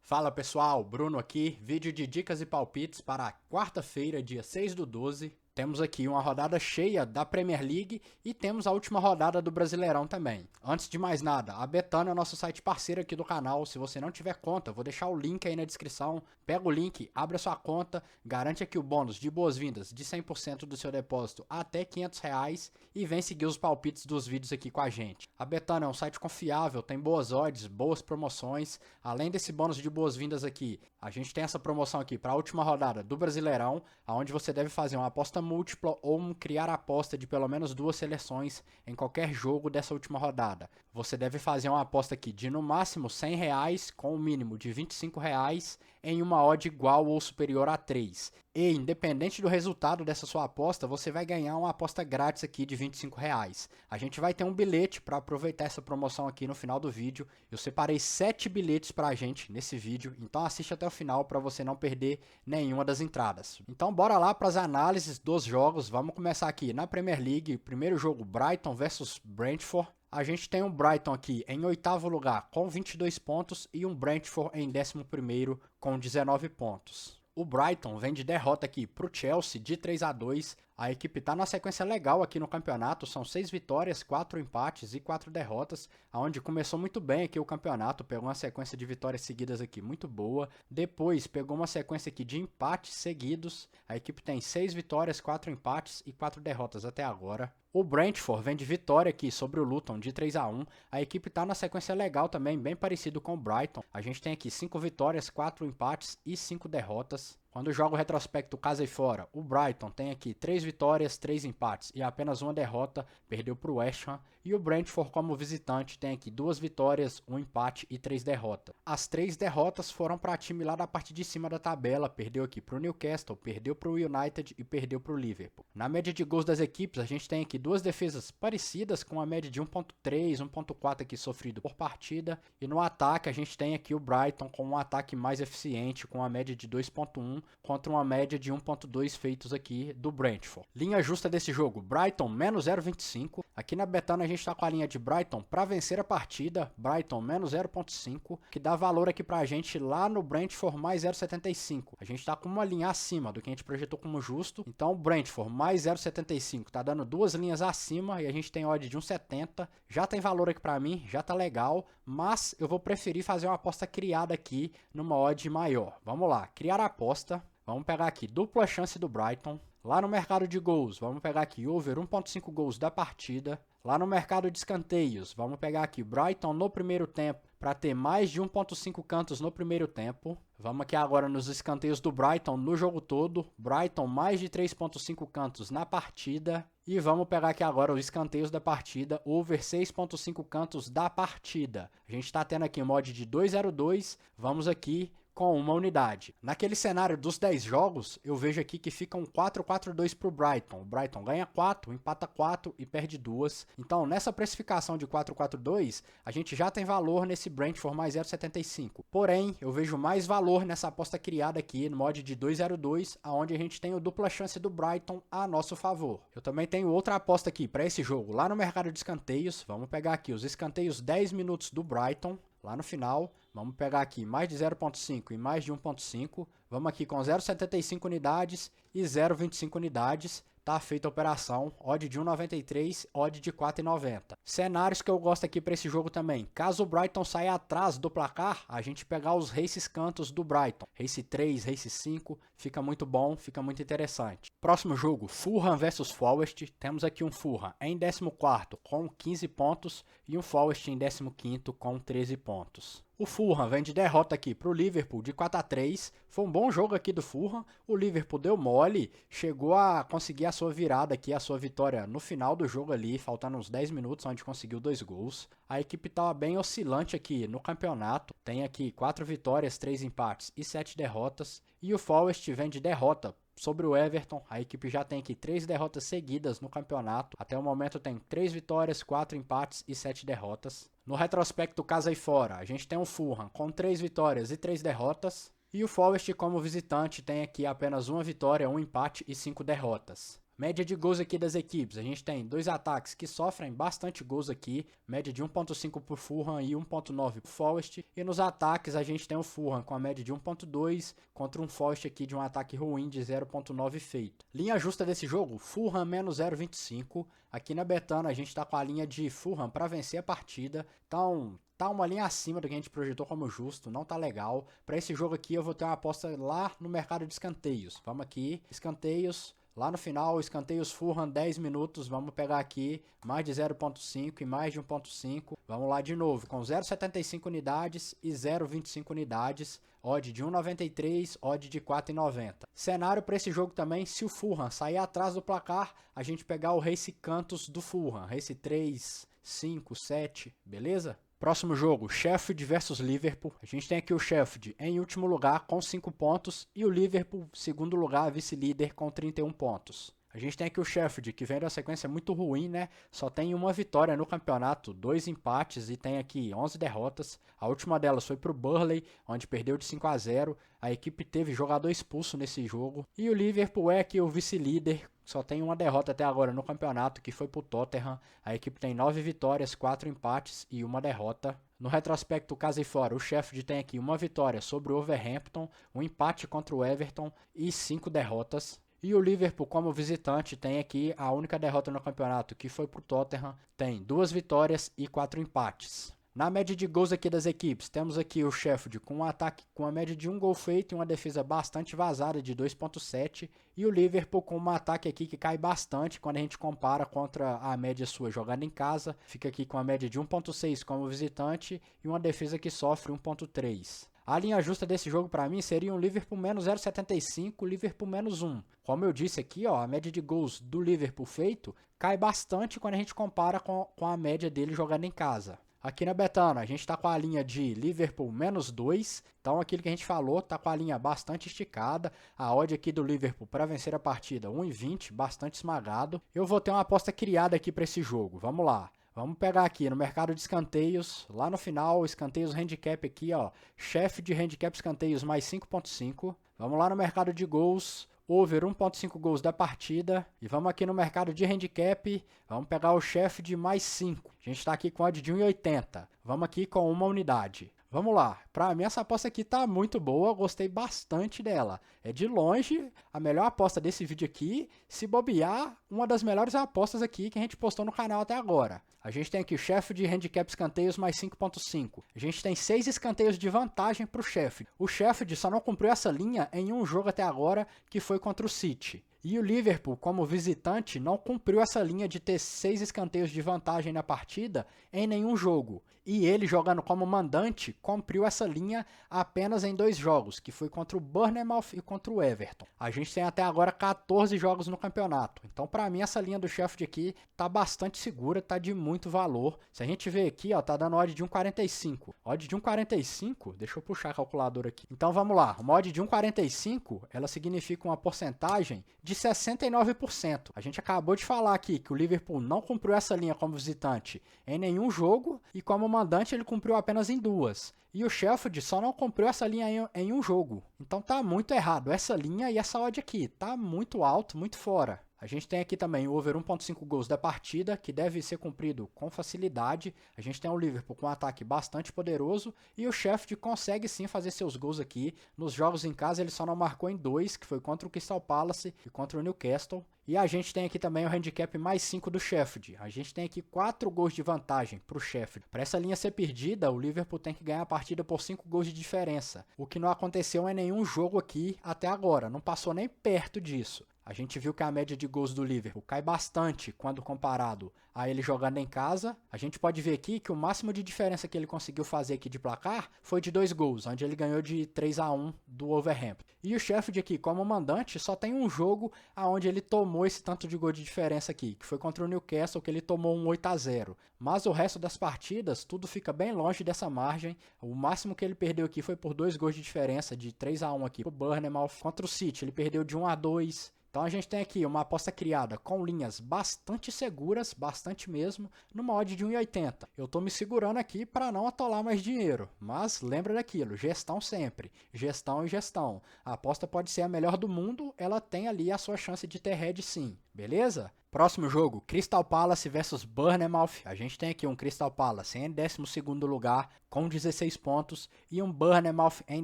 Fala pessoal, Bruno aqui, vídeo de dicas e palpites para a quarta-feira, dia 6/12. Temos aqui uma rodada cheia da Premier League e temos a última rodada do Brasileirão também. Antes de mais nada, a Betano é o nosso site parceiro aqui do canal. Se você não tiver conta, vou deixar o link aí na descrição. Pega o link, abre a sua conta, garante aqui o bônus de boas-vindas de 100% do seu depósito até R$500 e vem seguir os palpites dos vídeos aqui com a gente. A Betano é um site confiável, tem boas odds, boas promoções. Além desse bônus de boas-vindas aqui, a gente tem essa promoção aqui para a última rodada do Brasileirão, onde você deve fazer uma aposta múltipla ou criar a aposta de pelo menos 2 seleções em qualquer jogo dessa última rodada. Você deve fazer uma aposta aqui de no máximo R$100 com o mínimo de R$25 em uma odd igual ou superior a 3. E independente do resultado dessa sua aposta, você vai ganhar uma aposta grátis aqui de R$25. A gente vai ter um bilhete para aproveitar essa promoção aqui no final do vídeo. Eu separei 7 bilhetes para a gente nesse vídeo, então assiste até o final para você não perder nenhuma das entradas. Então bora lá para as análises dos jogos. Vamos começar aqui na Premier League. Primeiro jogo, Brighton versus Brentford. A gente tem um Brighton aqui em 8º lugar com 22 pontos e um Brentford em 11º com 19 pontos. O Brighton vem de derrota aqui para o Chelsea de 3-2. A equipe está numa sequência legal aqui no campeonato, são 6 vitórias, 4 empates e 4 derrotas, onde começou muito bem aqui o campeonato, pegou uma sequência de vitórias seguidas aqui muito boa, depois pegou uma sequência aqui de empates seguidos, a equipe tem 6 vitórias, 4 empates e 4 derrotas até agora. O Brentford vem de vitória aqui sobre o Luton de 3-1, a equipe está na sequência legal também, bem parecido com o Brighton, a gente tem aqui 5 vitórias, 4 empates e 5 derrotas. Quando joga o retrospecto casa e fora, o Brighton tem aqui 3 vitórias, 3 empates e apenas uma derrota, perdeu para o West Ham. E o Brentford como visitante tem aqui 2 vitórias, 1 empate e 3 derrotas. As 3 derrotas foram para time lá da parte de cima da tabela, perdeu aqui para o Newcastle, perdeu para o United e perdeu para o Liverpool. Na média de gols das equipes, a gente tem aqui 2 defesas parecidas com a média de 1.3, 1.4 aqui sofrido por partida. E no ataque a gente tem aqui o Brighton com um ataque mais eficiente, com a média de 2.1 contra uma média de 1.2 feitos aqui do Brentford. Linha justa desse jogo, Brighton menos 0.25. Aqui na Betano a gente está com a linha de Brighton para vencer a partida, Brighton menos 0.5, que dá valor aqui para a gente lá no Brentford mais 0.75. A gente está com uma linha acima do que a gente projetou como justo, então o Brentford mais 0.75 está dando 2 linhas acima e a gente tem odd de 1.70. Já tem valor aqui para mim, já tá legal, mas eu vou preferir fazer uma aposta criada aqui numa odd maior. Vamos lá, criar a aposta. Vamos pegar aqui dupla chance do Brighton. Lá no mercado de gols, vamos pegar aqui over 1.5 gols da partida. Lá no mercado de escanteios, vamos pegar aqui Brighton no primeiro tempo para ter mais de 1.5 cantos no primeiro tempo. Vamos aqui agora nos escanteios do Brighton no jogo todo. Brighton mais de 3.5 cantos na partida. E vamos pegar aqui agora os escanteios da partida, over 6.5 cantos da partida. A gente está tendo aqui um mod de 2.02, vamos aqui com uma unidade. Naquele cenário dos 10 jogos, eu vejo aqui que ficam 4-4-2 para o Brighton. O Brighton ganha 4, empata 4 e perde 2. Então, nessa precificação de 4-4-2, a gente já tem valor nesse Brentford mais 0.75. Porém, eu vejo mais valor nessa aposta criada aqui no mod de 2.02, onde a gente tem o dupla chance do Brighton a nosso favor. Eu também tenho outra aposta aqui para esse jogo lá no mercado de escanteios. Vamos pegar aqui os escanteios 10 minutos do Brighton. Lá no final, vamos pegar aqui mais de 0.5 e mais de 1.5. Vamos aqui com 0.75 unidades e 0.25 unidades. Tá feita a operação, odd de 1.93, odd de 4.90. Cenários que eu gosto aqui para esse jogo também. Caso o Brighton saia atrás do placar, a gente pegar os races cantos do Brighton. Race 3, race 5, fica muito bom, fica muito interessante. Próximo jogo, Fulham versus Forest. Temos aqui um Fulham em 14º com 15 pontos e um Forest em 15º com 13 pontos. O Fulham vem de derrota aqui para o Liverpool de 4-3. Foi um bom jogo aqui do Fulham. O Liverpool deu mole, chegou a conseguir a sua virada aqui, a sua vitória no final do jogo ali, faltando uns 10 minutos, onde conseguiu 2 gols. A equipe estava bem oscilante aqui no campeonato. Tem aqui 4 vitórias, 3 empates e 7 derrotas. E o Forest vem de derrota sobre o Everton. A equipe já tem aqui 3 derrotas seguidas no campeonato. Até o momento tem 3 vitórias, 4 empates e 7 derrotas. No retrospecto casa e fora, a gente tem um Fulham com 3 vitórias e 3 derrotas. E o Forest como visitante tem aqui apenas uma vitória, um empate e 5 derrotas. Média de gols aqui das equipes, a gente tem dois ataques que sofrem bastante gols aqui, média de 1.5 por Fulham e 1.9 por Forest. E nos ataques a gente tem o Fulham com a média de 1.2 contra um Forest aqui de um ataque ruim de 0.9 feito. Linha justa desse jogo, Fulham menos 0.25. Aqui na Betano a gente está com a linha de Fulham para vencer a partida, então tá uma linha acima do que a gente projetou como justo, não tá legal. Para esse jogo aqui eu vou ter uma aposta lá no mercado de escanteios. Vamos aqui, escanteios. Lá no final, escanteios Fulham 10 minutos, vamos pegar aqui mais de 0.5 e mais de 1.5. Vamos lá de novo, com 0.75 unidades e 0.25 unidades. Odd de 1.93, odd de 4.90. Cenário para esse jogo também, se o Fulham sair atrás do placar, a gente pegar o Race Cantos do Fulham. Race 3, 5, 7, beleza? Próximo jogo, Sheffield versus Liverpool. A gente tem aqui o Sheffield em último lugar com 5 pontos e o Liverpool, segundo lugar, vice-líder com 31 pontos. A gente tem aqui o Sheffield, que vem de uma sequência muito ruim, né? Só tem uma vitória no campeonato, 2 empates e tem aqui 11 derrotas. A última delas foi pro Burnley, onde perdeu de 5-0. A equipe teve jogador expulso nesse jogo. E o Liverpool é aqui o vice-líder, só tem uma derrota até agora no campeonato, que foi pro Tottenham. A equipe tem 9 vitórias, 4 empates e uma derrota. No retrospecto casa e fora, o Sheffield tem aqui uma vitória sobre o Wolverhampton, um empate contra o Everton e 5 derrotas. E o Liverpool, como visitante, tem aqui a única derrota no campeonato, que foi pro Tottenham. Tem 2 vitórias e 4 empates. Na média de gols aqui das equipes, temos aqui o Sheffield com um ataque com a média de 1 gol feito e uma defesa bastante vazada de 2.7. E o Liverpool com um ataque aqui que cai bastante quando a gente compara contra a média sua jogando em casa. Fica aqui com a média de 1.6 como visitante e uma defesa que sofre 1.3. A linha justa desse jogo para mim seria um Liverpool menos 0.75, Liverpool menos 1. Como eu disse aqui, ó, a média de gols do Liverpool feito cai bastante quando a gente compara com a média dele jogando em casa. Aqui na Betano, a gente está com a linha de Liverpool menos 2, então aquilo que a gente falou, está com a linha bastante esticada. A odd aqui do Liverpool para vencer a partida, 1,20, bastante esmagado. Eu vou ter uma aposta criada aqui para esse jogo, vamos lá. Vamos pegar aqui no mercado de escanteios, lá no final, escanteios handicap aqui, ó, chefe de handicap escanteios mais 5.5. Vamos lá no mercado de gols, over 1.5 gols da partida. E vamos aqui no mercado de handicap, vamos pegar o chefe de mais 5. A gente está aqui com odd de 1,80. Vamos aqui com uma unidade. Vamos lá, pra mim essa aposta aqui tá muito boa, gostei bastante dela. É de longe a melhor aposta desse vídeo aqui, se bobear, uma das melhores apostas aqui que a gente postou no canal até agora. A gente tem aqui o chefe de handicap escanteios mais 5.5. A gente tem 6 escanteios de vantagem pro chefe. O Sheffield só não cumpriu essa linha em um jogo até agora, que foi contra o City. E o Liverpool, como visitante, não cumpriu essa linha de ter 6 escanteios de vantagem na partida em nenhum jogo. E ele, jogando como mandante, cumpriu essa linha apenas em 2 jogos, que foi contra o Bournemouth e contra o Everton. A gente tem até agora 14 jogos no campeonato. Então, para mim, essa linha do Sheffield aqui tá bastante segura, tá de muito valor. Se a gente ver aqui, ó, tá dando odd de 1,45. Odd de 1,45, deixa eu puxar a calculadora aqui. Então, vamos lá. Uma odd de 1,45, ela significa uma porcentagem de 69%. A gente acabou de falar aqui que o Liverpool não cumpriu essa linha como visitante em nenhum jogo e como mandante ele cumpriu apenas em 2. E o Sheffield só não cumpriu essa linha em um jogo. Então tá muito errado essa linha e essa odd aqui. Tá muito alto, muito fora. A gente tem aqui também o over 1.5 gols da partida, que deve ser cumprido com facilidade. A gente tem o Liverpool com um ataque bastante poderoso e o Sheffield consegue sim fazer seus gols aqui. Nos jogos em casa ele só não marcou em 2, que foi contra o Crystal Palace e contra o Newcastle. E a gente tem aqui também o handicap mais 5 do Sheffield. A gente tem aqui 4 gols de vantagem para o Sheffield. Para essa linha ser perdida, o Liverpool tem que ganhar a partida por 5 gols de diferença. O que não aconteceu em nenhum jogo aqui até agora. Não passou nem perto disso. A gente viu que a média de gols do Liverpool cai bastante quando comparado a ele jogando em casa. A gente pode ver aqui que o máximo de diferença que ele conseguiu fazer aqui de placar foi de 2 gols, onde ele ganhou de 3-1 do Wolverhampton. E o Sheffield aqui, como mandante, só tem um jogo onde ele tomou esse tanto de gol de diferença aqui, que foi contra o Newcastle, que ele tomou um 8-0. Mas o resto das partidas, tudo fica bem longe dessa margem. O máximo que ele perdeu aqui foi por 2 gols de diferença, de 3-1 aqui pro Bournemouth. Contra o City, ele perdeu de 1-2. Então a gente tem aqui uma aposta criada com linhas bastante seguras, bastante mesmo, numa odd de 1,80. Eu estou me segurando aqui para não atolar mais dinheiro, mas lembra daquilo, gestão sempre, gestão e gestão. A aposta pode ser a melhor do mundo, ela tem ali a sua chance de ter head sim, beleza? Próximo jogo, Crystal Palace versus Bournemouth. A gente tem aqui um Crystal Palace em 12º lugar com 16 pontos e um Bournemouth em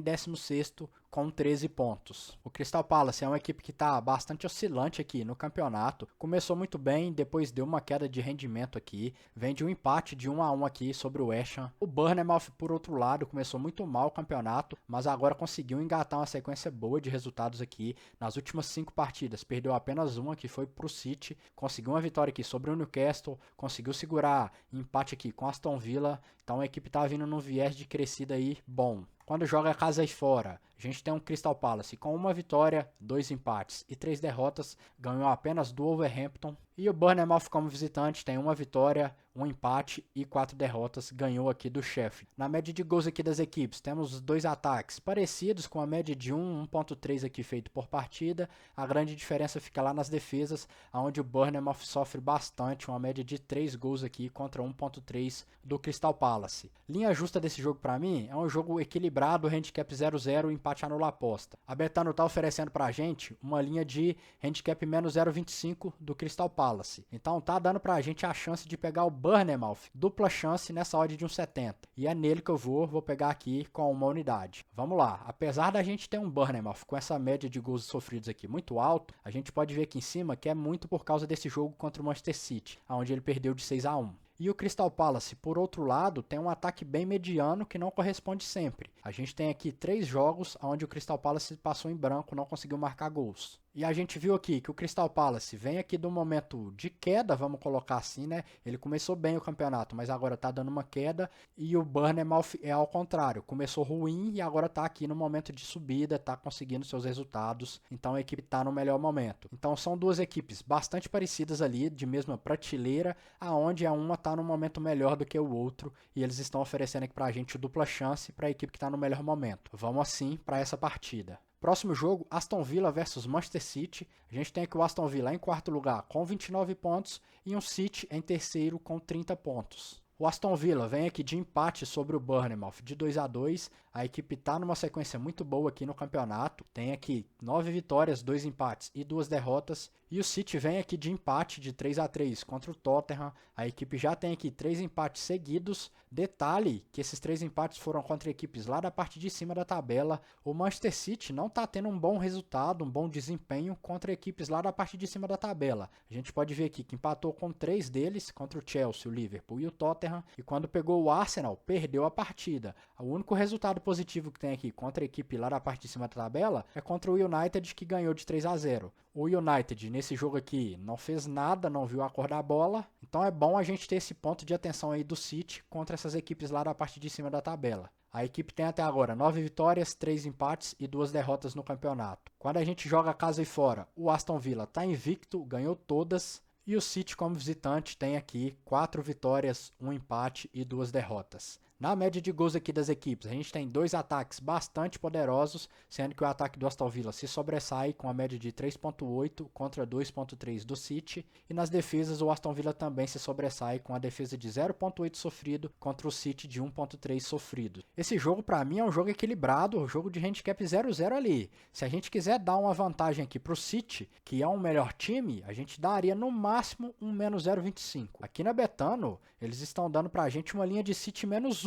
16º com 13 pontos. O Crystal Palace é uma equipe que está bastante oscilante aqui no campeonato. Começou muito bem, depois deu uma queda de rendimento aqui. Vem de um empate de 1-1 aqui sobre o West Ham. O Bournemouth, por outro lado, começou muito mal o campeonato, mas agora conseguiu engatar uma sequência boa de resultados aqui. Nas últimas 5 partidas, perdeu apenas uma, que foi para o City. Conseguiu uma vitória aqui sobre o Newcastle, conseguiu segurar empate aqui com Aston Villa. Então a equipe está vindo num viés de crescida aí bom. Quando joga a casa aí fora, a gente tem um Crystal Palace com uma vitória, 2 empates e 3 derrotas, ganhou apenas do Wolverhampton. E o Bournemouth como visitante tem uma vitória, um empate e 4 derrotas, ganhou aqui do Sheffield. Na média de gols aqui das equipes, temos 2 ataques parecidos com a média de 1.3 aqui feito por partida. A grande diferença fica lá nas defesas, onde o Bournemouth sofre bastante, uma média de 3 gols aqui contra 1.3 do Crystal Palace. Linha justa desse jogo para mim é um jogo equilibrado, handicap 0-0, empate anula a aposta. A Betano tá oferecendo pra gente uma linha de handicap menos 0.25 do Crystal Palace. Então tá dando pra gente a chance de pegar o Bournemouth, dupla chance nessa odd de 1,70. E é nele que eu vou pegar aqui com uma unidade. Vamos lá, apesar da gente ter um Bournemouth com essa média de gols sofridos aqui muito alto, a gente pode ver aqui em cima que é muito por causa desse jogo contra o Manchester City, onde ele perdeu de 6-1. E o Crystal Palace, por outro lado, tem um ataque bem mediano que não corresponde sempre. A gente tem aqui 3 jogos onde o Crystal Palace passou em branco, não conseguiu marcar gols. E a gente viu aqui que o Crystal Palace vem aqui do momento de queda, vamos colocar assim, né? Ele começou bem o campeonato, mas agora tá dando uma queda. E o Bournemouth é ao contrário, começou ruim e agora tá aqui no momento de subida, tá conseguindo seus resultados. Então a equipe tá no melhor momento. Então são duas equipes bastante parecidas ali, de mesma prateleira, aonde a uma tá no momento melhor do que o outro. E eles estão oferecendo aqui pra gente dupla chance para a equipe que tá no melhor momento. Vamos assim para essa partida. Próximo jogo, Aston Villa versus Manchester City. A gente tem aqui o Aston Villa em quarto lugar com 29 pontos e um City em terceiro com 30 pontos. O Aston Villa vem aqui de empate sobre o Bournemouth de 2-2. A equipe está numa sequência muito boa aqui no campeonato. Tem aqui 9 vitórias, 2 empates e 2 derrotas. E o City vem aqui de empate de 3-3 contra o Tottenham. A equipe já tem aqui 3 empates seguidos. Detalhe que esses 3 empates foram contra equipes lá da parte de cima da tabela. O Manchester City não está tendo um bom resultado, um bom desempenho contra equipes lá da parte de cima da tabela. A gente pode ver aqui que empatou com 3 deles, contra o Chelsea, o Liverpool e o Tottenham. E quando pegou o Arsenal, perdeu a partida. O único resultado positivo que tem aqui contra a equipe lá da parte de cima da tabela é contra o United, que ganhou de 3-0. O United nesse jogo aqui não fez nada, não viu a cor da bola. Então é bom a gente ter esse ponto de atenção aí do City contra essas equipes lá da parte de cima da tabela. A equipe tem até agora 9 vitórias, 3 empates e 2 derrotas no campeonato. Quando a gente joga a casa e fora, o Aston Villa está invicto, ganhou todas. E o City como visitante tem aqui 4 vitórias, 1 empate e 2 derrotas. Na média de gols aqui das equipes, a gente tem 2 ataques bastante poderosos, sendo que o ataque do Aston Villa se sobressai com a média de 3.8 contra 2.3 do City. E nas defesas, o Aston Villa também se sobressai com a defesa de 0.8 sofrido contra o City de 1.3 sofrido. Esse jogo, para mim, é um jogo equilibrado, um jogo de handicap 0-0 ali. Se a gente quiser dar uma vantagem aqui para o City, que é um melhor time, a gente daria no máximo um menos 0.25. Aqui na Betano, eles estão dando para a gente uma linha de City menos 1.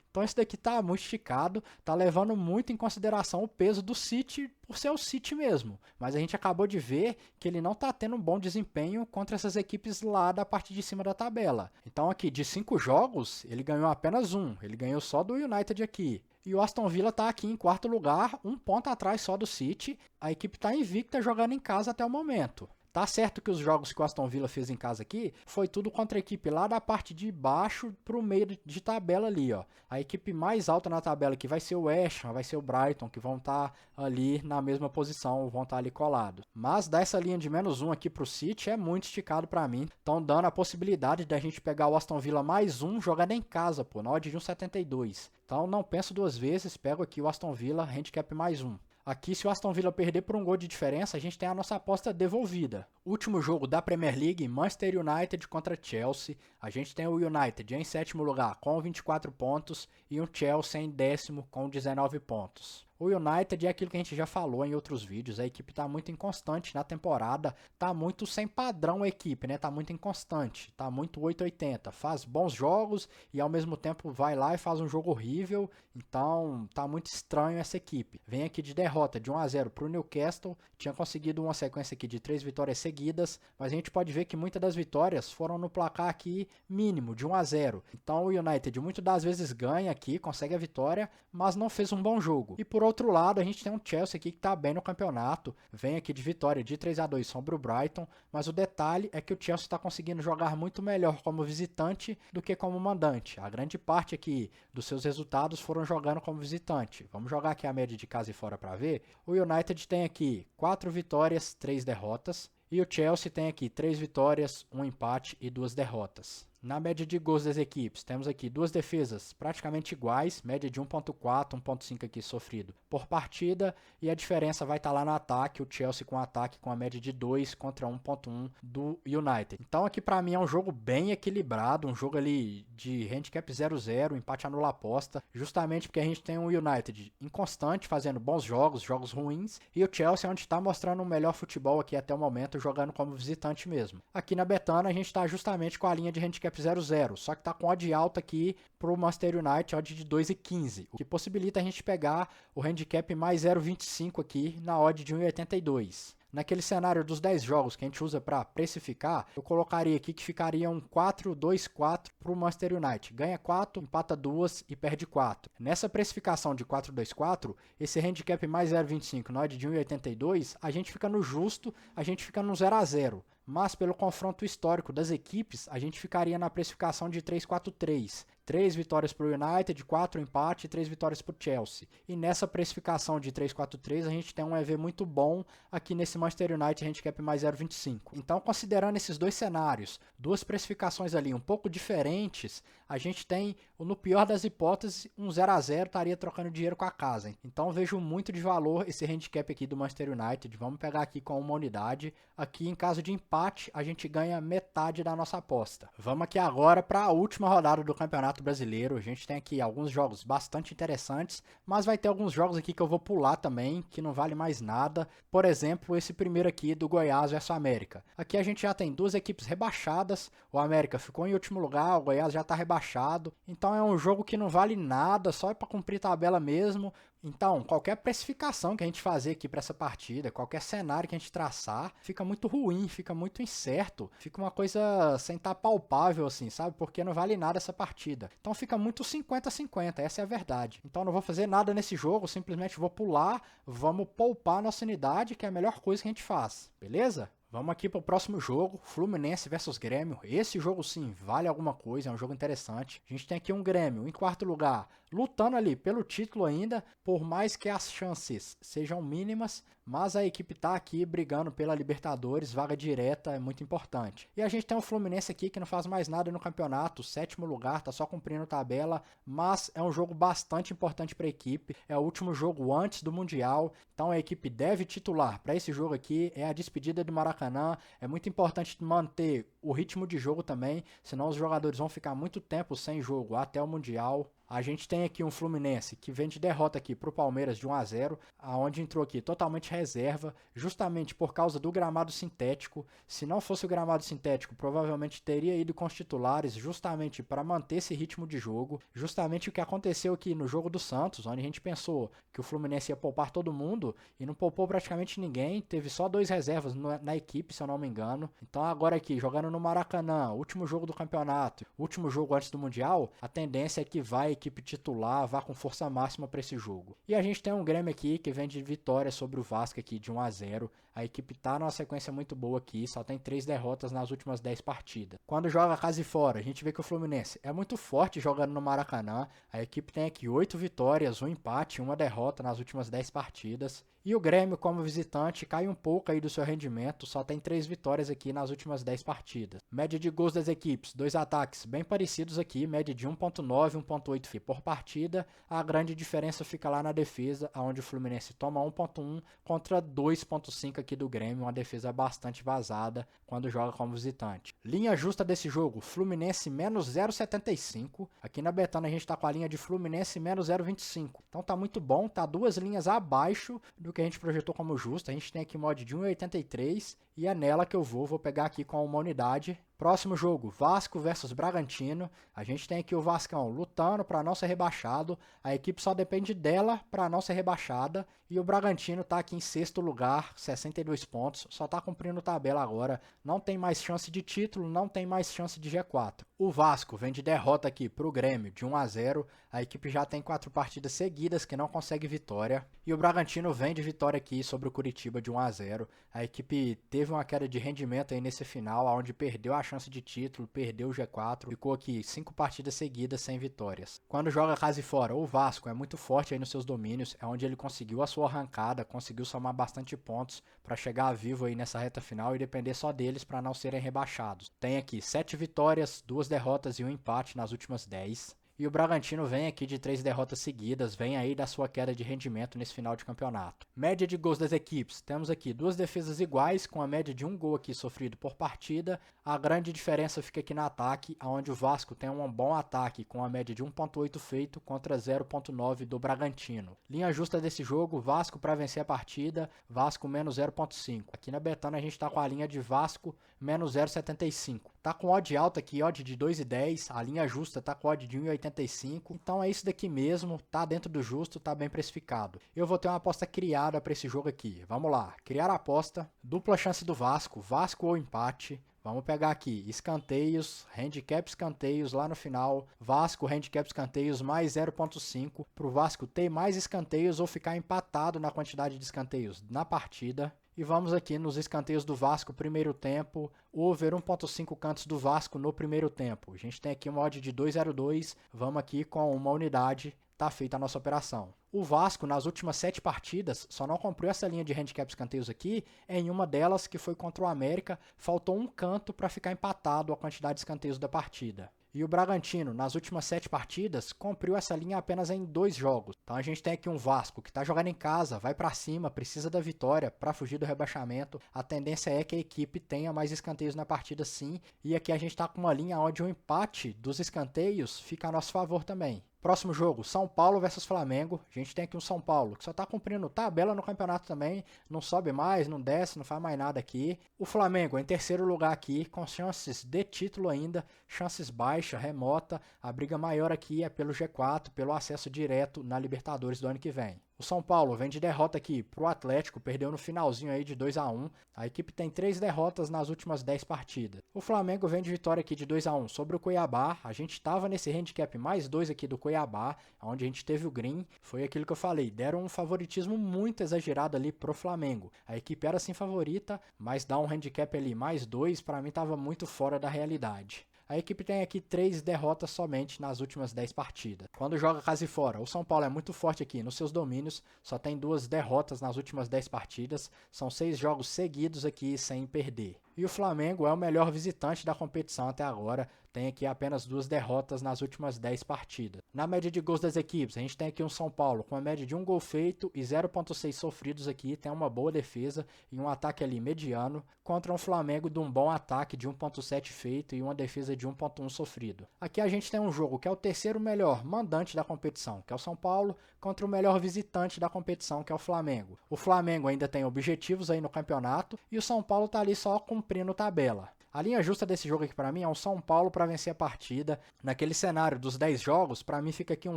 Então esse daqui tá muito esticado, tá levando muito em consideração o peso do City por ser o City mesmo. Mas a gente acabou de ver que ele não tá tendo um bom desempenho contra essas equipes lá da parte de cima da tabela. Então aqui de 5 jogos, ele ganhou apenas 1, ele ganhou só do United aqui. E o Aston Villa tá aqui em quarto lugar, 1 ponto atrás só do City. A equipe tá invicta jogando em casa até o momento. Tá certo que os jogos que o Aston Villa fez em casa aqui foi tudo contra a equipe lá da parte de baixo pro meio de tabela ali, ó. A equipe mais alta na tabela aqui vai ser o West Ham, vai ser o Brighton, que vão estar ali na mesma posição, vão estar ali colados. Mas dar essa linha de menos 1 aqui pro City é muito esticado pra mim. Estão dando a possibilidade da gente pegar o Aston Villa mais 1 jogando em casa, pô, na odd de 1,72. Então não penso 2 vezes, pego aqui o Aston Villa, handicap mais 1. Aqui, se o Aston Villa perder por um gol de diferença, a gente tem a nossa aposta devolvida. Último jogo da Premier League, Manchester United contra Chelsea. A gente tem o United em 7º lugar com 24 pontos e o Chelsea em 10º com 19 pontos. O United é aquilo que a gente já falou em outros vídeos, a equipe tá muito inconstante na temporada, tá muito sem padrão a equipe, né? Tá muito inconstante, tá muito 880, faz bons jogos e ao mesmo tempo vai lá e faz um jogo horrível, então tá muito estranho essa equipe. Vem aqui de derrota de 1-0 pro Newcastle, tinha conseguido uma sequência aqui de 3 vitórias seguidas, mas a gente pode ver que muitas das vitórias foram no placar aqui mínimo, de 1-0. Então o United muitas das vezes ganha aqui, consegue a vitória, mas não fez um bom jogo. E por outro lado, a gente tem um Chelsea aqui que tá bem no campeonato, vem aqui de vitória de 3-2 sobre o Brighton, mas o detalhe é que o Chelsea está conseguindo jogar muito melhor como visitante do que como mandante. A grande parte aqui dos seus resultados foram jogando como visitante. Vamos jogar aqui a média de casa e fora para ver. O United tem aqui 4 vitórias, 3 derrotas. E o Chelsea tem aqui 3 vitórias, 1 empate e 2 derrotas. Na média de gols das equipes, temos aqui duas defesas praticamente iguais, média de 1.4, 1.5 aqui sofrido por partida, e a diferença vai estar lá no ataque, o Chelsea com ataque com a média de 2 contra 1.1 do United. Então aqui para mim é um jogo bem equilibrado, um jogo ali de handicap 0-0, empate anula a aposta, justamente porque a gente tem um United inconstante, fazendo bons jogos, jogos ruins, e o Chelsea onde está mostrando o melhor futebol aqui até o momento, jogando como visitante mesmo. Aqui na Betano a gente está justamente com a linha de handicap 0-0, só que tá com odd alta aqui pro Manchester United, odd de 2,15, o que possibilita a gente pegar o handicap mais 0,25 aqui na odd de 1,82. Naquele cenário dos 10 jogos que a gente usa para precificar, eu colocaria aqui que ficaria um 4-2-4 para o Manchester United. Ganha 4, empata 2 e perde 4. Nessa precificação de 4-2-4, esse handicap mais 0,25 na odd de 1,82, a gente fica no justo, a gente fica no 0-0. Mas pelo confronto histórico das equipes, a gente ficaria na precificação de 3-4-3. 3 vitórias para o United, 4 empate e 3 vitórias para o Chelsea. E nessa precificação de 3-4-3, a gente tem um EV muito bom aqui nesse Manchester United handicap mais 0,25. Então, considerando esses dois cenários, duas precificações ali um pouco diferentes, a gente tem, no pior das hipóteses, um 0-0 estaria trocando dinheiro com a casa. Então, vejo muito de valor esse handicap aqui do Manchester United. Vamos pegar aqui com uma unidade. Aqui, em caso de empate, a gente ganha metade da nossa aposta. Vamos aqui agora para a última rodada do Campeonato Brasileiro. A gente tem aqui alguns jogos bastante interessantes, mas vai ter alguns jogos aqui que eu vou pular também, que não vale mais nada. Por exemplo, esse primeiro aqui do Goiás versus América. Aqui a gente já tem duas equipes rebaixadas, o América ficou em último lugar, o Goiás já está rebaixado, então é um jogo que não vale nada, só é para cumprir tabela mesmo. Então, qualquer precificação que a gente fazer aqui para essa partida, qualquer cenário que a gente traçar, fica muito ruim, fica muito incerto, fica uma coisa sem estar palpável assim, sabe? Porque não vale nada essa partida. Então fica muito 50-50, essa é a verdade. Então não vou fazer nada nesse jogo, simplesmente vou pular, vamos poupar nossa unidade, que é a melhor coisa que a gente faz, beleza? Vamos aqui para o próximo jogo, Fluminense versus Grêmio. Esse jogo sim vale alguma coisa, é um jogo interessante. A gente tem aqui um Grêmio em quarto lugar, lutando ali pelo título ainda, por mais que as chances sejam mínimas, mas a equipe tá aqui brigando pela Libertadores, vaga direta é muito importante. E a gente tem o Fluminense aqui que não faz mais nada no campeonato, sétimo lugar, tá só cumprindo tabela, mas é um jogo bastante importante para a equipe, é o último jogo antes do Mundial, então a equipe deve titular para esse jogo aqui, é a despedida do Maracanã, é muito importante manter o ritmo de jogo também, senão os jogadores vão ficar muito tempo sem jogo até o Mundial. A gente tem aqui um Fluminense que vem de derrota aqui para o Palmeiras de 1-0, aonde entrou aqui totalmente reserva, justamente por causa do gramado sintético. Se não fosse o gramado sintético, provavelmente teria ido com os titulares justamente para manter esse ritmo de jogo. Justamente o que aconteceu aqui no jogo do Santos, onde a gente pensou que o Fluminense ia poupar todo mundo e não poupou praticamente ninguém, teve só 2 reservas na equipe, se eu não me engano. Então agora aqui, jogando no Maracanã, último jogo do campeonato, último jogo antes do Mundial, a tendência é que vai equipe titular vá com força máxima para esse jogo. E a gente tem um Grêmio aqui que vem de vitória sobre o Vasco aqui de 1-0. A equipe tá numa sequência muito boa aqui, só tem 3 derrotas nas últimas 10 partidas. Quando joga casa e fora, a gente vê que o Fluminense é muito forte jogando no Maracanã. A equipe tem aqui 8 vitórias, 1 empate, 1 derrota nas últimas 10 partidas. E o Grêmio, como visitante, cai um pouco aí do seu rendimento, só tem 3 vitórias aqui nas últimas 10 partidas. Média de gols das equipes, 2 ataques bem parecidos aqui, média de 1.9, 1.8 por partida, a grande diferença fica lá na defesa, onde o Fluminense toma 1.1 contra 2.5 aqui do Grêmio, uma defesa bastante vazada quando joga como visitante. Linha justa desse jogo, Fluminense menos 0,75. Aqui na Betano a gente está com a linha de Fluminense menos 0,25. Então tá muito bom, tá 2 linhas abaixo do que a gente projetou como justo. A gente tem aqui mod de 1,83 e é nela que eu vou pegar aqui com uma unidade. Próximo jogo, Vasco versus Bragantino. A gente tem aqui o Vascão lutando para não ser rebaixado. A equipe só depende dela para não ser rebaixada. E o Bragantino está aqui em 6º lugar, 62 pontos. Só está cumprindo tabela agora. Não tem mais chance de título, não tem mais chance de G4. O Vasco vem de derrota aqui para o Grêmio de 1-0. A equipe já tem 4 partidas seguidas que não consegue vitória. E o Bragantino vem de vitória aqui sobre o Curitiba de 1-0. A equipe teve uma queda de rendimento aí nesse final, onde perdeu a chance de título, perdeu o G4, ficou aqui 5 partidas seguidas sem vitórias. Quando joga casa e fora, o Vasco é muito forte aí nos seus domínios, é onde ele conseguiu a sua arrancada, conseguiu somar bastante pontos para chegar vivo aí nessa reta final e depender só deles para não serem rebaixados. Tem aqui 7 vitórias, 2 derrotas e 1 empate nas últimas 10. E o Bragantino vem aqui de 3 derrotas seguidas, vem aí da sua queda de rendimento nesse final de campeonato. Média de gols das equipes, temos aqui 2 defesas iguais, com a média de 1 gol aqui sofrido por partida. A grande diferença fica aqui no ataque, onde o Vasco tem um bom ataque, com a média de 1.8 feito contra 0.9 do Bragantino. Linha justa desse jogo, Vasco para vencer a partida, Vasco menos 0.5. Aqui na Betano a gente está com a linha de Vasco menos 0.75. Tá com odd alta aqui, odd de 2,10, a linha justa tá com odd de 1,85, então é isso daqui mesmo, tá dentro do justo, tá bem precificado. Eu vou ter uma aposta criada para esse jogo aqui, vamos lá, criar a aposta, dupla chance do Vasco, Vasco ou empate. Vamos pegar aqui, escanteios, handicap escanteios lá no final, Vasco, handicap escanteios mais 0.5, para o Vasco ter mais escanteios ou ficar empatado na quantidade de escanteios na partida. E vamos aqui nos escanteios do Vasco, primeiro tempo, over 1.5 cantos do Vasco no primeiro tempo. A gente tem aqui uma odd de 2,02, vamos aqui com uma unidade, tá feita a nossa operação. O Vasco, nas últimas 7 partidas, só não cumpriu essa linha de handicap escanteios aqui, em uma delas, que foi contra o América, faltou um canto para ficar empatado a quantidade de escanteios da partida. E o Bragantino, nas últimas 7 partidas, cumpriu essa linha apenas em 2 jogos. Então a gente tem aqui um Vasco que está jogando em casa, vai para cima, precisa da vitória para fugir do rebaixamento. A tendência é que a equipe tenha mais escanteios na partida sim. E aqui a gente está com uma linha onde o empate dos escanteios fica a nosso favor também. Próximo jogo, São Paulo versus Flamengo. A gente tem aqui um São Paulo que só está cumprindo tabela no campeonato também. Não sobe mais, não desce, não faz mais nada aqui. O Flamengo em terceiro lugar aqui, com chances de título ainda. Chances baixas, remota. A briga maior aqui é pelo G4, pelo acesso direto na Libertadores do ano que vem. O São Paulo vem de derrota aqui pro Atlético, perdeu no finalzinho aí de 2-1. A equipe tem 3 derrotas nas últimas 10 partidas. O Flamengo vem de vitória aqui de 2-1 sobre o Cuiabá. A gente estava nesse handicap mais 2 aqui do Cuiabá, onde a gente teve o green. Foi aquilo que eu falei, deram um favoritismo muito exagerado ali pro Flamengo. A equipe era sim favorita, mas dar um handicap ali mais 2 para mim estava muito fora da realidade. A equipe tem aqui 3 derrotas somente nas últimas 10 partidas. Quando joga casa e fora, o São Paulo é muito forte aqui nos seus domínios, só tem 2 derrotas nas últimas 10 partidas, são 6 jogos seguidos aqui sem perder. E o Flamengo é o melhor visitante da competição até agora, tem aqui apenas 2 derrotas nas últimas 10 partidas. Na média de gols das equipes, a gente tem aqui um São Paulo com a média de 1 gol feito e 0.6 sofridos aqui, tem uma boa defesa e um ataque ali mediano, contra um Flamengo de um bom ataque de 1.7 feito e uma defesa de 1.1 sofrido. Aqui a gente tem um jogo que é o terceiro melhor mandante da competição, que é o São Paulo, contra o melhor visitante da competição, que é o Flamengo. O Flamengo ainda tem objetivos aí no campeonato e o São Paulo tá ali só cumprindo tabela. A linha justa desse jogo aqui para mim é um São Paulo para vencer a partida. Naquele cenário dos 10 jogos, para mim fica aqui um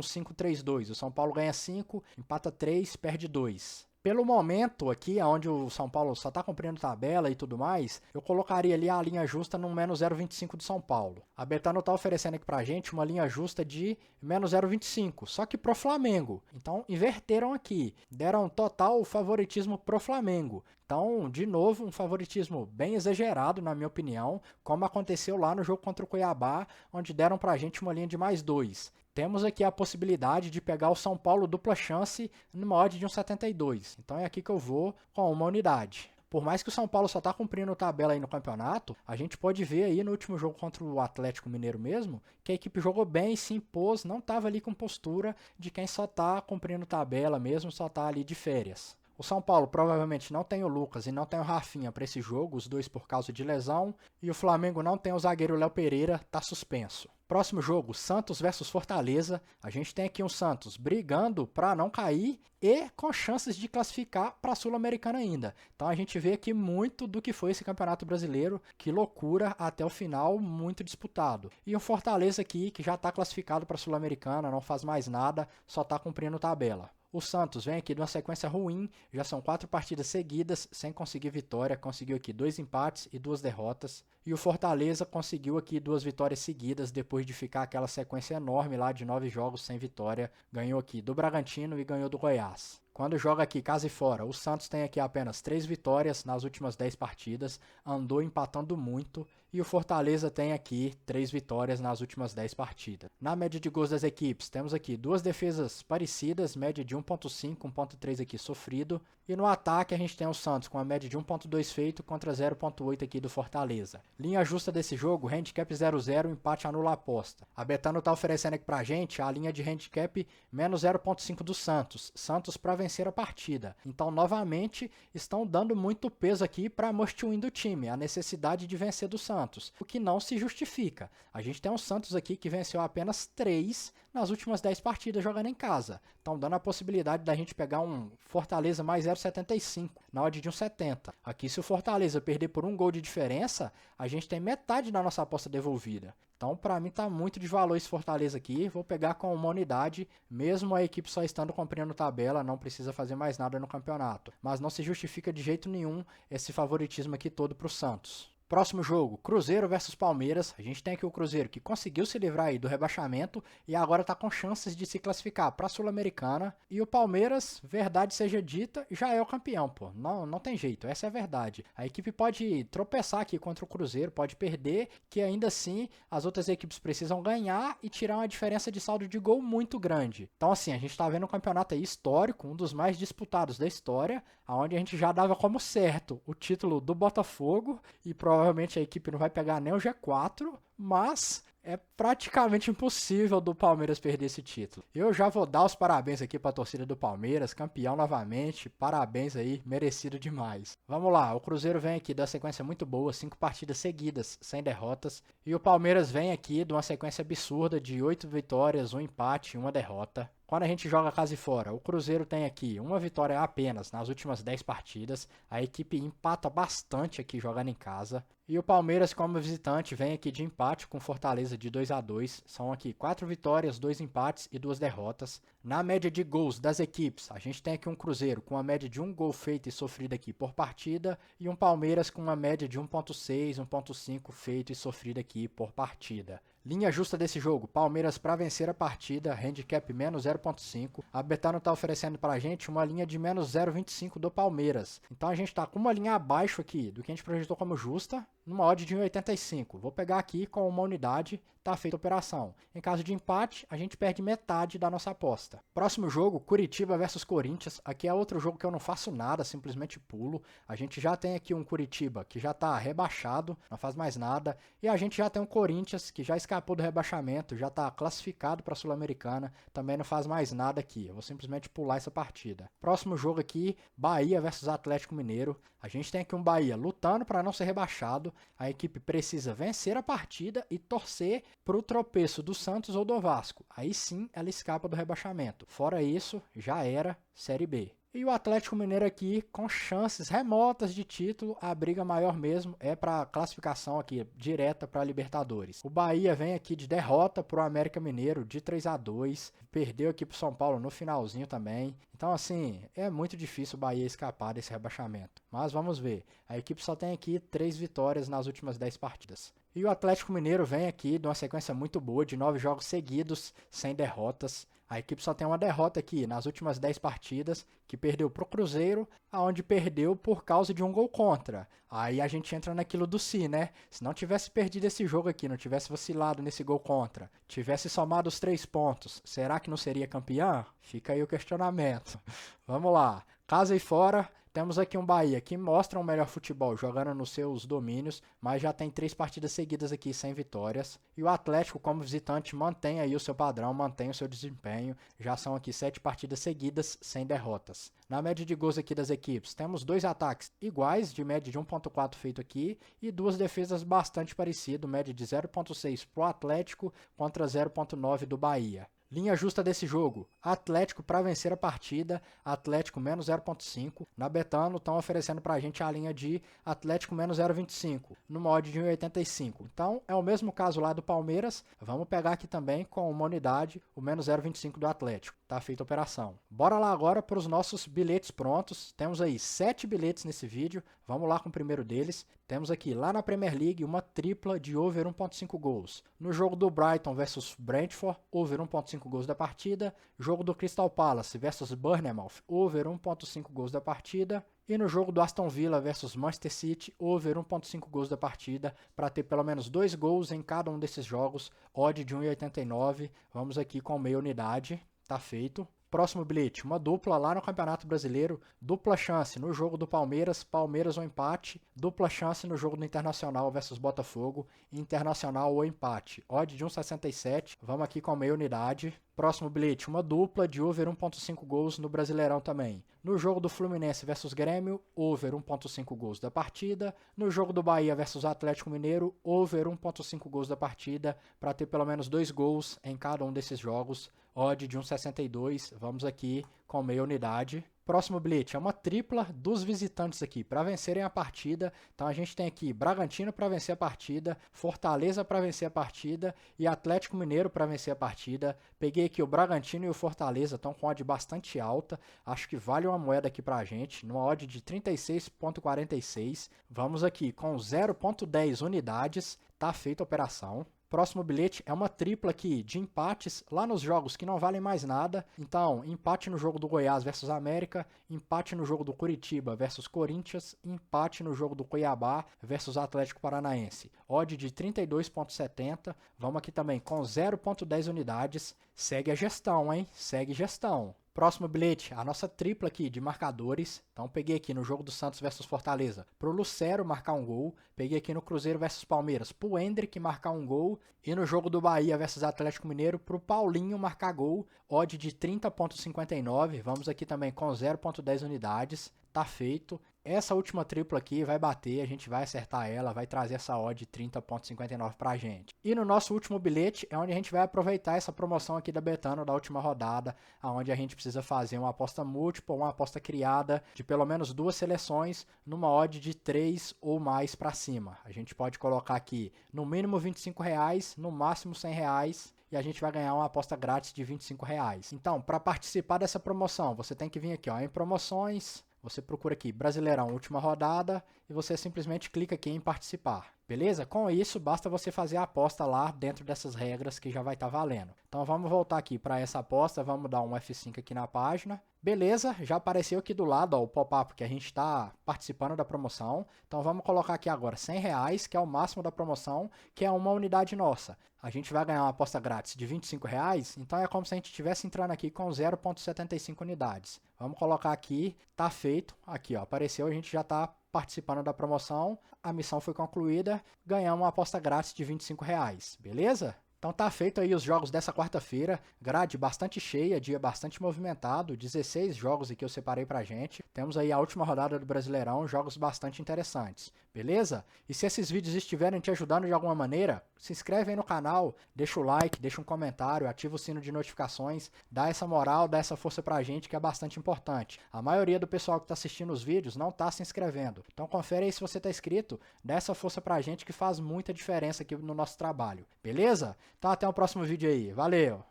5-3-2. O São Paulo ganha 5, empata 3, perde 2. Pelo momento aqui, onde o São Paulo só está cumprindo tabela e tudo mais, eu colocaria ali a linha justa no menos 0,25 do São Paulo. A Betano está oferecendo aqui pra gente uma linha justa de menos 0,25, só que pro Flamengo. Então inverteram aqui, deram total favoritismo pro Flamengo. Então, de novo, um favoritismo bem exagerado, na minha opinião, como aconteceu lá no jogo contra o Cuiabá, onde deram pra gente uma linha de mais 2. Temos aqui a possibilidade de pegar o São Paulo dupla chance numa odd de 1,72. Então é aqui que eu vou com uma unidade. Por mais que o São Paulo só tá cumprindo tabela aí no campeonato, a gente pode ver aí no último jogo contra o Atlético Mineiro mesmo, que a equipe jogou bem, se impôs, não tava ali com postura de quem só tá cumprindo tabela mesmo, só tá ali de férias. O São Paulo provavelmente não tem o Lucas e não tem o Rafinha para esse jogo, os dois por causa de lesão, e o Flamengo não tem o zagueiro Léo Pereira, tá suspenso. Próximo jogo, Santos versus Fortaleza. A gente tem aqui um Santos brigando para não cair e com chances de classificar para a Sul-Americana ainda. Então a gente vê aqui muito do que foi esse Campeonato Brasileiro, que loucura até o final, muito disputado. E um Fortaleza aqui que já está classificado para a Sul-Americana, não faz mais nada, só está cumprindo tabela. O Santos vem aqui de uma sequência ruim, já são 4 partidas seguidas sem conseguir vitória, conseguiu aqui 2 empates e 2 derrotas. E o Fortaleza conseguiu aqui 2 vitórias seguidas depois de ficar aquela sequência enorme lá de 9 jogos sem vitória. Ganhou aqui do Bragantino e ganhou do Goiás. Quando joga aqui casa e fora, o Santos tem aqui apenas 3 vitórias nas últimas 10 partidas, andou empatando muito, e o Fortaleza tem aqui 3 vitórias nas últimas 10 partidas. Na média de gols das equipes, temos aqui 2 defesas parecidas, média de 1.5, 1.3 aqui sofrido, e no ataque a gente tem o Santos com a média de 1.2 feito contra 0.8 aqui do Fortaleza. Linha justa desse jogo, handicap 0-0, empate anula a aposta. A Betano tá oferecendo aqui pra gente a linha de handicap menos 0.5 do Santos. Santos para vencer a partida. Então, novamente, estão dando muito peso aqui para must win do time, a necessidade de vencer do Santos, o que não se justifica. A gente tem um Santos aqui que venceu apenas 3 nas últimas 10 partidas jogando em casa. Estão dando a possibilidade da gente pegar um Fortaleza mais 0,75 na odd de 1,70. Aqui, se o Fortaleza perder por um gol de diferença, a gente tem metade da nossa aposta devolvida. Então, para mim, tá muito de valor esse Fortaleza aqui. Vou pegar com uma unidade, mesmo a equipe só estando cumprindo tabela, não precisa fazer mais nada no campeonato. Mas não se justifica de jeito nenhum esse favoritismo aqui todo pro Santos. Próximo jogo, Cruzeiro versus Palmeiras. A gente tem aqui o Cruzeiro que conseguiu se livrar aí do rebaixamento e agora está com chances de se classificar para a Sul-Americana. E o Palmeiras, verdade seja dita, já é o campeão, pô. Não tem jeito, essa é a verdade. A equipe pode tropeçar aqui contra o Cruzeiro, pode perder, que ainda assim as outras equipes precisam ganhar e tirar uma diferença de saldo de gol muito grande. Então assim, a gente está vendo um campeonato aí histórico, um dos mais disputados da história, onde a gente já dava como certo o título do Botafogo e provavelmente a equipe não vai pegar nem o G4, mas é praticamente impossível do Palmeiras perder esse título. Eu já vou dar os parabéns aqui para a torcida do Palmeiras, campeão novamente, parabéns aí, merecido demais. Vamos lá, o Cruzeiro vem aqui da sequência muito boa, 5 partidas seguidas, sem derrotas, e o Palmeiras vem aqui de uma sequência absurda de 8 vitórias, 1 empate e 1 derrota. Quando a gente joga casa e fora, o Cruzeiro tem aqui uma vitória apenas nas últimas 10 partidas. A equipe empata bastante aqui jogando em casa. E o Palmeiras, como visitante, vem aqui de empate com Fortaleza de 2-2. São aqui 4 vitórias, 2 empates e 2 derrotas. Na média de gols das equipes, a gente tem aqui um Cruzeiro com uma média de 1 gol feito e sofrido aqui por partida. E um Palmeiras com uma média de 1.6, 1.5 feito e sofrido aqui por partida. Linha justa desse jogo, Palmeiras para vencer a partida, handicap menos 0.5. A Betano está oferecendo para a gente uma linha de menos 0.25 do Palmeiras. Então a gente está com uma linha abaixo aqui do que a gente projetou como justa, numa odd de 1,85. Vou pegar aqui com uma unidade, tá feita a operação. Em caso de empate, a gente perde metade da nossa aposta. Próximo jogo, Curitiba versus Corinthians. Aqui é outro jogo que eu não faço nada, simplesmente pulo. A gente já tem aqui um Curitiba que já está rebaixado, não faz mais nada. E a gente já tem um Corinthians que já escapou do rebaixamento, já está classificado para a Sul-Americana, também não faz mais nada aqui. Eu vou simplesmente pular essa partida. Próximo jogo aqui, Bahia versus Atlético Mineiro. A gente tem aqui um Bahia lutando para não ser rebaixado. A equipe precisa vencer a partida e torcer para o tropeço do Santos ou do Vasco. Aí sim ela escapa do rebaixamento. Fora isso, já era Série B. E o Atlético Mineiro aqui com chances remotas de título, a briga maior mesmo é para classificação aqui direta para a Libertadores. O Bahia vem aqui de derrota para o América Mineiro de 3-2, perdeu aqui para o São Paulo no finalzinho também. Então assim, é muito difícil o Bahia escapar desse rebaixamento. Mas vamos ver, a equipe só tem aqui 3 vitórias nas últimas 10 partidas. E o Atlético Mineiro vem aqui de uma sequência muito boa, de 9 jogos seguidos, sem derrotas. A equipe só tem uma derrota aqui nas últimas 10 partidas, que perdeu para o Cruzeiro, aonde perdeu por causa de um gol contra. Aí a gente entra naquilo do si, né? Se não tivesse perdido esse jogo aqui, não tivesse vacilado nesse gol contra, tivesse somado os 3 pontos, será que não seria campeão? Fica aí o questionamento. Vamos lá. Casa e fora, Temos aqui um Bahia que mostra um melhor futebol jogando nos seus domínios, mas já tem 3 partidas seguidas aqui sem vitórias. E o Atlético, como visitante, mantém aí o seu padrão, mantém o seu desempenho. Já são aqui 7 partidas seguidas sem derrotas. Na média de gols aqui das equipes, temos 2 ataques iguais, de média de 1.4 feito aqui, e 2 defesas bastante parecidas, média de 0.6 para o Atlético contra 0.9 do Bahia. Linha justa desse jogo, Atlético para vencer a partida, Atlético menos 0.5. Na Betano estão oferecendo para a gente a linha de Atlético menos 0.25, no odd de 1,85. Então é o mesmo caso lá do Palmeiras, vamos pegar aqui também com uma unidade, o menos 0.25 do Atlético. Tá feita a operação. Bora lá agora para os nossos bilhetes prontos. Temos aí 7 bilhetes nesse vídeo. Vamos lá com o primeiro deles. Temos aqui lá na Premier League uma tripla de over 1.5 gols. No jogo do Brighton versus Brentford, over 1.5 gols da partida. Jogo do Crystal Palace versus Bournemouth, over 1.5 gols da partida. E no jogo do Aston Villa versus Manchester City, over 1.5 gols da partida, para ter pelo menos 2 gols em cada um desses jogos, odd de 1,89. Vamos aqui com meia unidade. Tá feito. Próximo bilhete, uma dupla lá no Campeonato Brasileiro, dupla chance no jogo do Palmeiras, Palmeiras ou empate, dupla chance no jogo do Internacional versus Botafogo, Internacional ou empate, odd de 1,67, vamos aqui com meia unidade. Próximo bilhete, uma dupla de over 1.5 gols no Brasileirão também. No jogo do Fluminense versus Grêmio, over 1.5 gols da partida. No jogo do Bahia versus Atlético Mineiro, over 1.5 gols da partida, para ter pelo menos 2 gols em cada um desses jogos. Odd de 1,62, vamos aqui com meia unidade. Próximo bilhete é uma tripla dos visitantes aqui para vencerem a partida. Então a gente tem aqui Bragantino para vencer a partida, Fortaleza para vencer a partida e Atlético Mineiro para vencer a partida. Peguei aqui o Bragantino e o Fortaleza, estão com odd bastante alta. Acho que vale uma moeda aqui para a gente, numa odd de 36,46. Vamos aqui com 0,10 unidades, tá feita a operação. Próximo bilhete é uma tripla aqui de empates lá nos jogos que não valem mais nada. Então, empate no jogo do Goiás versus América, empate no jogo do Curitiba versus Corinthians, empate no jogo do Cuiabá versus Atlético Paranaense. Odd de 32,70. Vamos aqui também com 0,10 unidades. Segue a gestão, hein? Segue gestão. Próximo bilhete, a nossa tripla aqui de marcadores. Então peguei aqui no jogo do Santos versus Fortaleza pro Lucero marcar um gol. Peguei aqui no Cruzeiro versus Palmeiras pro Endrick marcar um gol. E no jogo do Bahia versus Atlético Mineiro pro Paulinho marcar gol. Odd de 30,59. Vamos aqui também com 0,10 unidades. Tá feito. Essa última tripla aqui vai bater, a gente vai acertar ela, vai trazer essa odd de 30,59 pra gente. E no nosso último bilhete é onde a gente vai aproveitar essa promoção aqui da Betano da última rodada, onde a gente precisa fazer uma aposta múltipla, uma aposta criada de pelo menos 2 seleções numa odd de 3 ou mais pra cima. A gente pode colocar aqui no mínimo R$25, no máximo R$100. E a gente vai ganhar uma aposta grátis de R$25. Então, para participar dessa promoção, você tem que vir aqui ó, em promoções, você procura aqui Brasileirão última rodada e você simplesmente clica aqui em participar. Beleza? Com isso, basta você fazer a aposta lá dentro dessas regras que já vai estar valendo. Então vamos voltar aqui para essa aposta, vamos dar um F5 aqui na página. Beleza, já apareceu aqui do lado ó, o pop-up que a gente está participando da promoção. Então vamos colocar aqui agora R$100, que é o máximo da promoção, que é uma unidade nossa. A gente vai ganhar uma aposta grátis de R$25, então é como se a gente estivesse entrando aqui com 0,75 unidades. Vamos colocar aqui, tá feito, aqui ó, apareceu, a gente já está participando da promoção, a missão foi concluída, ganhamos uma aposta grátis de R$25, beleza? Então tá feito aí os jogos dessa quarta-feira, grade bastante cheia, dia bastante movimentado, 16 jogos aqui eu separei pra gente. Temos aí a última rodada do Brasileirão, jogos bastante interessantes, beleza? E se esses vídeos estiverem te ajudando de alguma maneira, se inscreve aí no canal, deixa o like, deixa um comentário, ativa o sino de notificações, dá essa moral, dá essa força pra gente que é bastante importante. A maioria do pessoal que tá assistindo os vídeos não tá se inscrevendo, então confere aí se você tá inscrito, dá essa força pra gente que faz muita diferença aqui no nosso trabalho, beleza? Então até o próximo vídeo aí, valeu!